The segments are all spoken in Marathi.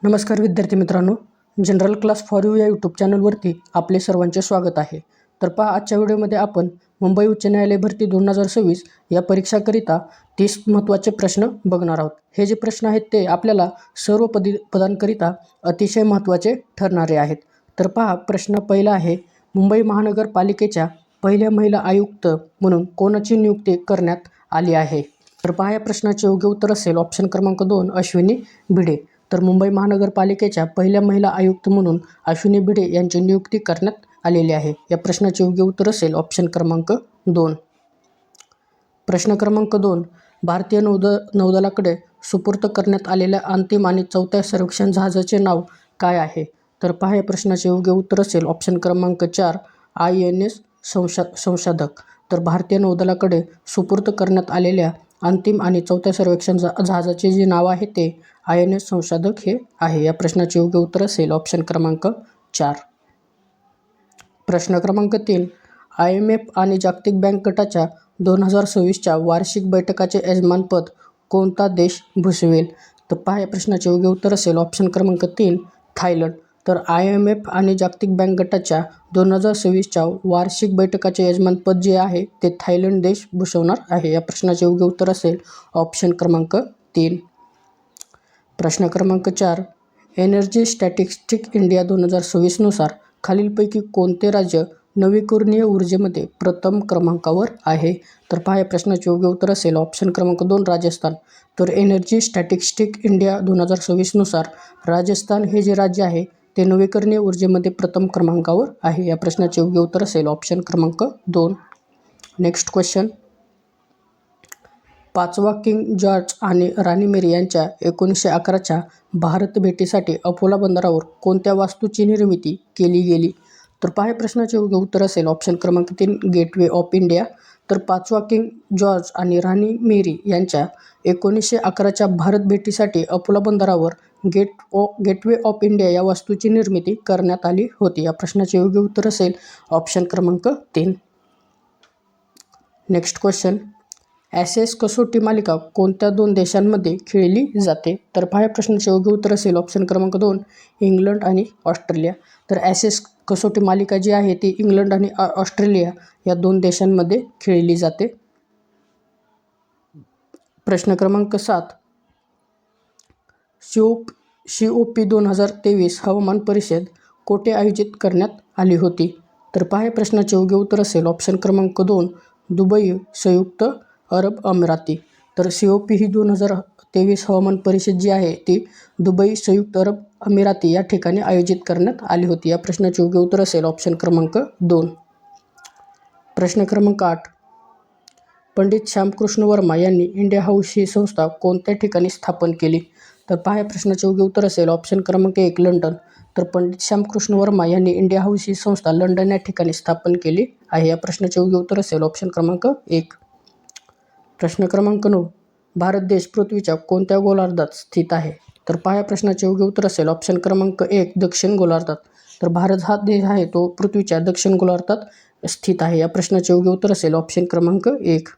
नमस्कार विद्यार्थी मित्रांनो, जनरल क्लास फॉर यू या यूट्यूब चॅनलवरती आपले सर्वांचे स्वागत आहे. तर पहा, आजच्या व्हिडिओमध्ये आपण मुंबई उच्च न्यायालय भरती 2026 या परीक्षाकरिता 30 महत्त्वाचे प्रश्न बघणार आहोत. हे जे प्रश्न आहेत ते आपल्याला सर्व पदांकरिता अतिशय महत्त्वाचे ठरणारे आहेत. तर पहा, प्रश्न पहिला आहे, मुंबई महानगरपालिकेच्या पहिल्या महिला आयुक्त म्हणून कोणाची नियुक्ती करण्यात आली आहे? तर पहा, या प्रश्नाचे योग्य उत्तर असेल ऑप्शन क्रमांक 2 अश्विनी भिडे. तर मुंबई महानगरपालिकेच्या पहिल्या महिला आयुक्त म्हणून अश्विनी भिडे यांची नियुक्ती करण्यात आलेली आहे. या प्रश्नाचे योग्य उत्तर असेल ऑप्शन क्रमांक 2. प्रश्न क्रमांक 2, भारतीय नौदलाकडे सुपूर्द करण्यात आलेल्या अंतिम आणि चौथ्या सर्वेक्षण जहाजाचे नाव काय आहे? तर पहा, या प्रश्नाचे योग्य उत्तर असेल ऑप्शन क्रमांक 4 INS संशोधक. तर भारतीय नौदलाकडे सुपूर्द करण्यात आलेल्या अंतिम आणि चौथ्या सर्वेक्षण जहाजाचे जे नाव आहे ते INS संशोधक हे आहे. या प्रश्नाचे योग्य उत्तर असेल ऑप्शन क्रमांक 4. प्रश्न क्रमांक 3, IMF आणि जागतिक बँक गटाच्या 2026च्या वार्षिक बैठकाचे यजमानपद कोणता देश भूषवेल? तर पहा, या प्रश्नाचे योग्य उत्तर असेल ऑप्शन क्रमांक 3 थायलंड. तर IMF आणि जागतिक बँक गटाच्या 2026च्या वार्षिक बैठकाचे यजमानपद जे आहे ते थायलंड देश भूषवणार आहे. या प्रश्नाचे योग्य उत्तर असेल ऑप्शन क्रमांक 3. प्रश्न क्रमांक 4, एनर्जी स्टॅटिस्टिक्स इंडिया 2026 नुसार खालीलपैकी कोणते राज्य नवीकरणीय ऊर्जेमध्ये प्रथम क्रमांकावर आहे? तर पहा, या प्रश्नाचे योग्य उत्तर असेल ऑप्शन क्रमांक 2 राजस्थान. तर एनर्जी स्टॅटिस्टिक्स इंडिया 2026 नुसार राजस्थान हे जे राज्य आहे ते नवीकरणीय ऊर्जेमध्ये प्रथम क्रमांकावर आहे. या प्रश्नाचे योग्य उत्तर असेल ऑप्शन क्रमांक 2. नेक्स्ट क्वेश्चन, 5वा किंग जॉर्ज आणि राणी मेरी यांच्या 1911च्या भारत भेटीसाठी अकोला बंदरावर कोणत्या वास्तूची निर्मिती केली गेली? तर पहा, प्रश्नाचे योग्य उत्तर असेल ऑप्शन क्रमांक 3 गेटवे ऑफ इंडिया. तर 5वा किंग जॉर्ज आणि राणी मेरी यांच्या 1911च्या भारत भेटीसाठी अकोला बंदरावर गेटवे ऑफ इंडिया या वास्तूची निर्मिती करण्यात आली होती. या प्रश्नाचे योग्य उत्तर असेल ऑप्शन क्रमांक 3. नेक्स्ट क्वेश्चन, ॲशेस कसोटी मालिका कोणत्या 2 देशांमध्ये खेळली जाते? तर पहा, प्रश्नाचे योग्य उत्तर असेल ऑप्शन क्रमांक 2 इंग्लंड आणि ऑस्ट्रेलिया. तर ॲशेस कसोटी मालिका जी आहे ती इंग्लंड आणि ऑस्ट्रेलिया या 2 देशांमध्ये खेळली जाते. प्रश्न क्रमांक 7, COP 2023 हवामान परिषद कोठे आयोजित करण्यात आली होती? तर पहा, या प्रश्नाचे योग्य उत्तर असेल ऑप्शन क्रमांक 2 दुबई, संयुक्त अरब अमिराती. तर COP ही 2023 हवामान परिषद जी आहे ती दुबई, संयुक्त अरब अमिराती या ठिकाणी आयोजित करण्यात आली होती. या प्रश्नाचे योग्य उत्तर असेल ऑप्शन क्रमांक 2. प्रश्न क्रमांक 8, पंडित श्यामकृष्ण वर्मा यांनी इंडिया हाऊस ही संस्था कोणत्या ठिकाणी स्थापन केली? तर पहा, या प्रश्नाचे योग्य उत्तर असेल ऑप्शन क्रमांक 1 लंडन. तर पंडित श्यामकृष्ण वर्मा यांनी इंडिया हाऊस ही संस्था लंडन या ठिकाणी स्थापन केली आहे. या प्रश्नाचे योग्य उत्तर असेल ऑप्शन क्रमांक 1. प्रश्न क्रमांक 9, भारत देश पृथ्वीच्या कोणत्या गोलार्धात स्थित आहे? तर पहा, या प्रश्नाचे योग्य उत्तर असेल ऑप्शन क्रमांक 1 दक्षिण गोलार्धात. तर भारत हा देश आहे तो पृथ्वीच्या दक्षिण गोलार्धात स्थित आहे. या प्रश्नाचे योग्य उत्तर असेल ऑप्शन क्रमांक 1.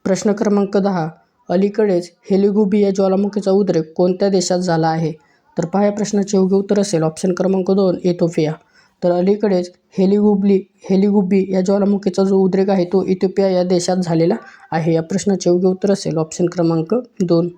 प्रश्न क्रमांक 10, अलीकडेच हेलिगुबी या ज्वालामुखीचा उद्रेक कोणत्या देशात झाला आहे? तर पहा, या प्रश्नाचे योग्य उत्तर असेल ऑप्शन क्रमांक 2 इथिओपिया. तर अलीकडेच हेलिगुबी या ज्वालामुखीचा जो उद्रेक आहे तो इथिओपिया या देशात झालेला आहे. या प्रश्नाचे योग्य उत्तर असेल ऑप्शन क्रमांक 2.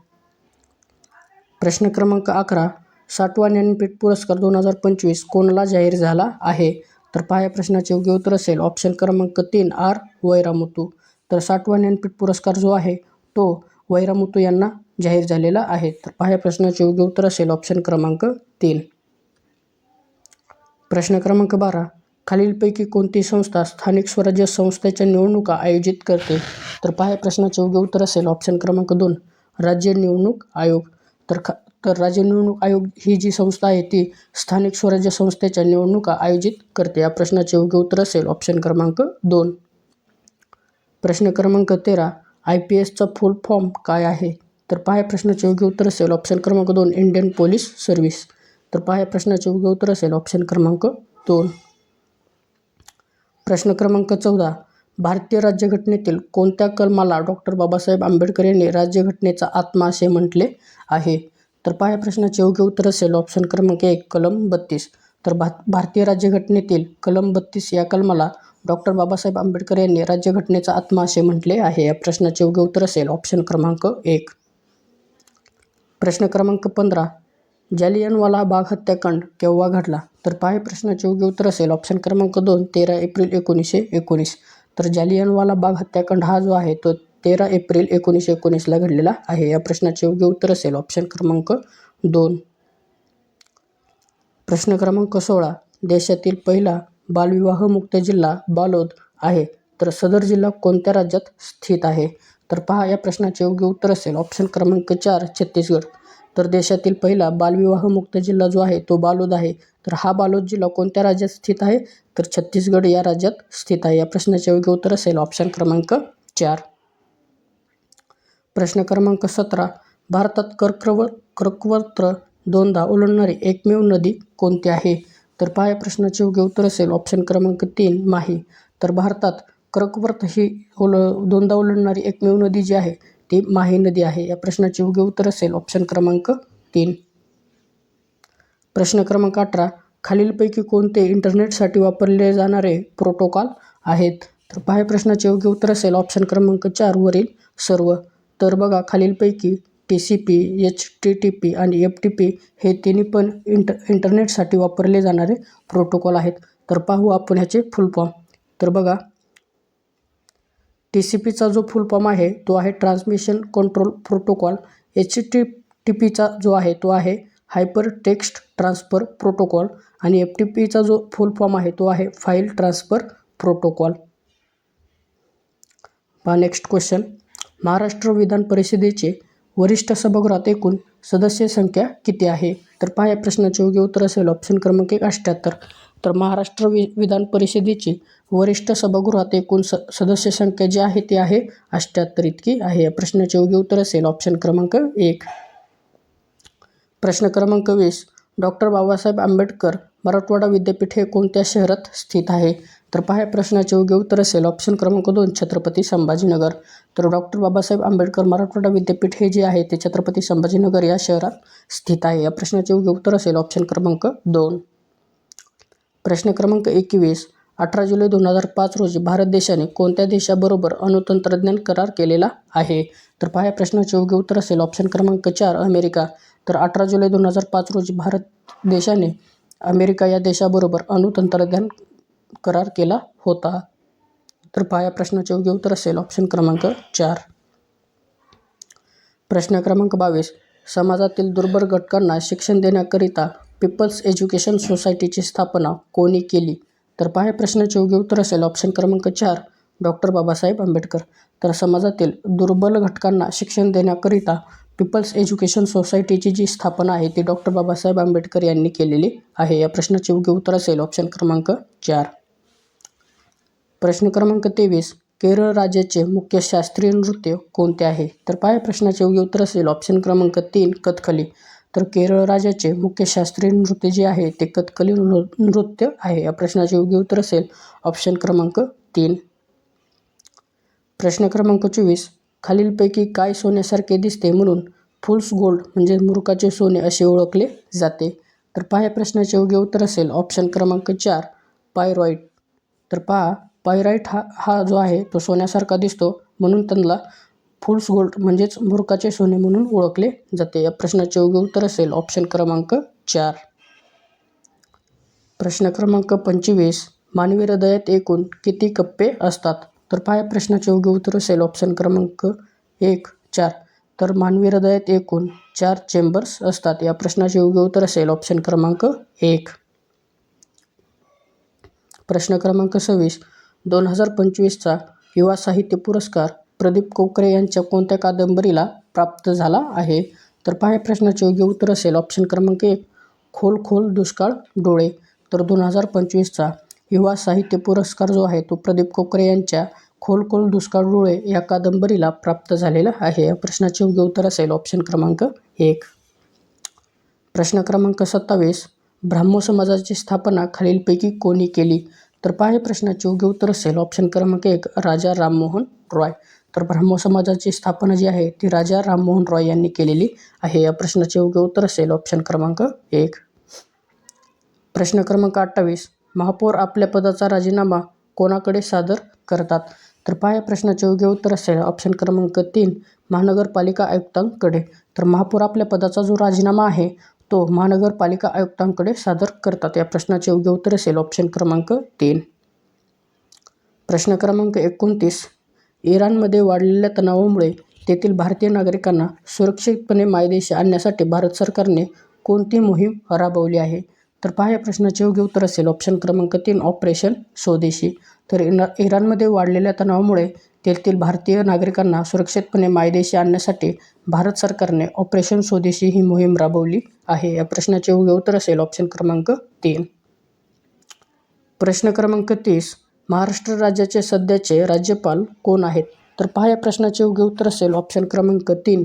प्रश्न क्रमांक 11, 60वा ज्ञानपीठ पुरस्कार 2025 कोणाला जाहीर झाला आहे? तर पहा, या प्रश्नाचे योग्य उत्तर असेल ऑप्शन क्रमांक 3 R वैरामुतू. तर 60वा ज्ञानपीठ पुरस्कार जो आहे तो वैरामुतू यांना जाहीर झालेला आहे. तर पहा, या प्रश्नाचे योग्य उत्तर असेल ऑप्शन क्रमांक 3. प्रश्न क्रमांक 12, खालीलपैकी कोणती संस्था स्थानिक स्वराज्य संस्थेच्या निवडणुका आयोजित करते? तर पहा, या प्रश्नाचे योग्य उत्तर असेल ऑप्शन क्रमांक 2 राज्य निवडणूक आयोग. तर राज्य निवडणूक आयोग ही जी संस्था आहे ती स्थानिक स्वराज्य संस्थेच्या निवडणुका आयोजित करते. या प्रश्नाचे योग्य उत्तर असेल ऑप्शन क्रमांक 2. प्रश्न क्रमांक 13, IPSचा फुल फॉर्म काय आहे? तर पहा, या प्रश्नाचे योग्य उत्तर असेल ऑप्शन क्रमांक 2 इंडियन पोलीस सर्व्हिस. तर पहा, या प्रश्नाचे योग्य उत्तर असेल ऑप्शन क्रमांक 2. प्रश्न क्रमांक 14, भारतीय राज्यघटनेतील कोणत्या कलमाला डॉक्टर बाबासाहेब आंबेडकर यांनी राज्यघटनेचा आत्मा असे म्हटले आहे? तर पहा या प्रश्नाचे योग्य उत्तर असेल ऑप्शन क्रमांक 1 कलम 32. तर भारतीय राज्यघटनेतील कलम 32 या कलमाला डॉक्टर बाबासाहेब आंबेडकर यांनी राज्यघटनेचा आत्मा असे म्हटले आहे. या प्रश्नाचे योग्य उत्तर असेल ऑप्शन क्रमांक 1. प्रश्न क्रमांक 15 जालियनवाला बाग हत्याकांड केव्हा घडला? तर पहा प्रश्नाचे योग्य उत्तर असेल ऑप्शन क्रमांक 2 13 एप्रिल 1919. तर जालियनवाला बाग हत्याकांड हा जो आहे तो 13 एप्रिल 1919ला घडलेला आहे. या प्रश्नाचे योग्य उत्तर असेल ऑप्शन क्रमांक 2. प्रश्न क्रमांक 16 देशातील पहिला बालविवाहमुक्त जिल्हा बालोद आहे. तर सदर जिल्हा कोणत्या राज्यात स्थित आहे? तर पहा या प्रश्नाचे योग्य उत्तर असेल ऑप्शन क्रमांक 4 छत्तीसगड. तर देशातील पहिला बालविवाहमुक्त जिल्हा जो आहे तो बालोद आहे. तर हा बालोद जिल्हा कोणत्या राज्यात स्थित आहे? तर छत्तीसगड या राज्यात स्थित आहे. या प्रश्नाचे योग्य उत्तर असेल ऑप्शन क्रमांक 4. प्रश्न क्रमांक 17 भारतात कर्कवृत्त दोनदा ओलांडणारी एकमेव नदी कोणती आहे? तर पहा या प्रश्नाचे योग्य उत्तर असेल ऑप्शन क्रमांक 3 माही. तर भारतात कर्कवृत्त ही दोनदा ओलांडणारी एकमेव नदी जी आहे ती माही नदी आहे. या प्रश्नाचे योग्य उत्तर असेल ऑप्शन क्रमांक 3. प्रश्न क्रमांक 18 खालीलपैकी कोणते इंटरनेटसाठी वापरले जाणारे प्रोटोकॉल आहेत? तर पहा या प्रश्नाचे योग्य उत्तर असेल ऑप्शन क्रमांक 4 वरील सर्व. तर बघा खालीलपैकी TCP, HTTP आणि FTP हे तिन्ही पण इंटरनेटसाठी वापरले जाणारे प्रोटोकॉल आहेत. तर पाहू आपण ह्याचे फुल फॉर्म. तर बघा TCPचा जो फुल फॉर्म आहे तो आहे ट्रान्समिशन कंट्रोल प्रोटोकॉल. HTTPचा जो आहे तो आहे हायपर टेक्स्ट ट्रान्सफर प्रोटोकॉल आणि FTPचा जो फुल फॉर्म आहे तो आहे फाईल ट्रान्सफर प्रोटोकॉल. पहा नेक्स्ट क्वेश्चन महाराष्ट्र विधान परिषदेचे वरिष्ठ सभागृहात एकूण सदस्य संख्या किती आहे? तर पहा या प्रश्नाचे योग्य उत्तर असेल ऑप्शन क्रमांक 1 78. तर महाराष्ट्र विधान परिषदेची वरिष्ठ सभागृहात एकूण सदस्य संख्या जी आहे ती आहे 78 इतकी आहे. या प्रश्नाचे योग्य उत्तर असेल ऑप्शन क्रमांक 1. प्रश्न क्रमांक 20 डॉक्टर बाबासाहेब आंबेडकर मराठवाडा विद्यापीठ हे कोणत्या शहरात स्थित आहे? तर पहा या प्रश्नाचे योग्य उत्तर असेल ऑप्शन क्रमांक 2 छत्रपती संभाजीनगर. तर डॉक्टर बाबासाहेब आंबेडकर मराठवाडा विद्यापीठ हे जे आहे ते छत्रपती संभाजीनगर या शहरात स्थित आहे. या प्रश्नाचे योग्य उत्तर असेल ऑप्शन क्रमांक 2. प्रश्न क्रमांक 21 18 जुलै 2005 रोजी भारत देशाने कोणत्या देशाबरोबर अणुतंत्रज्ञान करार केलेला आहे? तर पहा या प्रश्नाचे योग्य उत्तर असेल ऑप्शन क्रमांक 4 अमेरिका. तर 18 जुलै 2005 रोजी भारत देशाने अमेरिका या देशाबरोबर अणुतंत्रज्ञान करार केला होता. तर पहा या प्रश्नाचे योग्य उत्तर असेल ऑप्शन क्रमांक 4. प्रश्न क्रमांक 22 समाजातील दुर्बल घटकांना शिक्षण देण्याकरिता पीपल्स एज्युकेशन सोसायटीची स्थापना कोणी केली? तर पहा या प्रश्नाचे योग्य उत्तर असेल ऑप्शन क्रमांक 4 डॉक्टर बाबासाहेब आंबेडकर. तर समाजातील दुर्बल घटकांना शिक्षण देण्याकरिता पीपल्स एज्युकेशन सोसायटीची जी स्थापना आहे ती डॉक्टर बाबासाहेब आंबेडकर यांनी केलेली आहे. या प्रश्नाचे योग्य उत्तर असेल ऑप्शन क्रमांक 4. प्रश्न क्रमांक 23 केरळ राज्याचे मुख्य शास्त्रीय नृत्य कोणते आहे? तर पहा या प्रश्नाचे योग्य उत्तर असेल ऑप्शन क्रमांक 3 कथकली. तर केरळ राज्याचे मुख्य शास्त्रीय नृत्य जे आहे ते कथकली नृत्य आहे. या प्रश्नाचे योग्य उत्तर असेल ऑप्शन क्रमांक 3. प्रश्न क्रमांक 24 खालीलपैकी काय सोन्यासारखे दिसते म्हणून फुल्स गोल्ड म्हणजे मूर्खाचे सोने असे ओळखले जाते? तर पहा या प्रश्नाचे योग्य उत्तर असेल ऑप्शन क्रमांक 4 पायराईट. तर पहा पायराईट हा जो आहे तो सोन्यासारखा दिसतो म्हणून त्यांना फुल्स गोल्ड म्हणजेच मूर्खाचे सोने म्हणून ओळखले जाते. या प्रश्नाचे योग्य उत्तर असेल ऑप्शन क्रमांक 4. प्रश्न क्रमांक 25 मानवी हृदयात एकूण किती कप्पे असतात? तर पहा या प्रश्नाचे योग्य उत्तर असेल ऑप्शन क्रमांक 1 4. तर मानवी हृदयात एकूण 4 चेंबर्स असतात. या प्रश्नाचे योग्य उत्तर असेल ऑप्शन क्रमांक 1. प्रश्न क्रमांक 26 2025चा युवा साहित्य पुरस्कार प्रदीप कोकरे यांच्या कोणत्या कादंबरीला प्राप्त झाला आहे? तर पहा या प्रश्नाचे योग्य उत्तर असेल ऑप्शन क्रमांक 1 खोल खोल दुष्काळ डोळे. तर 2025चा युवा साहित्य पुरस्कार जो आहे तो प्रदीप कोकरे यांच्या खोल खोल दुष्काळ डोळे या कादंबरीला प्राप्त झालेला आहे. या प्रश्नाचे योग्य उत्तर असेल ऑप्शन क्रमांक 1. प्रश्न क्रमांक 27 ब्राह्मो समाजाची स्थापना खालीलपैकी कोणी केली? तर पहा या प्रश्नाचे योग्य उत्तर असेल ऑप्शन क्रमांक 1 राजा राममोहन रॉय. तर ब्राह्मो समाजाची स्थापना जी आहे ती राजा राममोहन रॉय यांनी केलेली आहे. या प्रश्नाचे योग्य उत्तर असेल ऑप्शन क्रमांक 1. प्रश्न क्रमांक 28. महापौर आपल्या पदाचा राजीनामा कोणाकडे सादर करतात? तर पहा, या प्रश्नाचे योग्य उत्तर असेल ऑप्शन क्रमांक 3. महानगरपालिका आयुक्तांकडे. तर महापौर आपल्या पदाचा जो राजीनामा आहे तो महानगरपालिका आयुक्तांकडे सादर करतात. या प्रश्नाचे योग्य उत्तर असेल ऑप्शन क्रमांक 3. प्रश्न क्रमांक 29. इराणमध्ये वाढलेल्या तणावामुळे तेथील भारतीय नागरिकांना सुरक्षितपणे मायदेशी आणण्यासाठी भारत सरकारने कोणती मोहीम राबवली आहे? तर पहा, या प्रश्नाचे योग्य उत्तर असेल ऑप्शन क्रमांक 3. ऑपरेशन स्वदेशी. तर इराणमध्ये वाढलेल्या तणावामुळे तेथील भारतीय नागरिकांना सुरक्षितपणे मायदेशी आणण्यासाठी भारत सरकारने ऑपरेशन स्वदेशी ही मोहीम राबवली आहे. या प्रश्नाचे योग्य उत्तर असेल ऑप्शन क्रमांक 3. प्रश्न क्रमांक 30. महाराष्ट्र राज्याचे सध्याचे राज्यपाल कोण आहेत? तर पहा, या प्रश्नाचे योग्य उत्तर असेल ऑप्शन क्रमांक 3.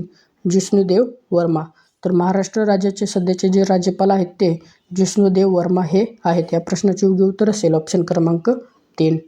जिष्णुदेव वर्मा. तर महाराष्ट्र राज्याचे सध्याचे जे राज्यपाल आहेत ते जिष्णुदेव वर्मा हे आहेत. या प्रश्नाचे योग्य उत्तर असेल ऑप्शन क्रमांक 3.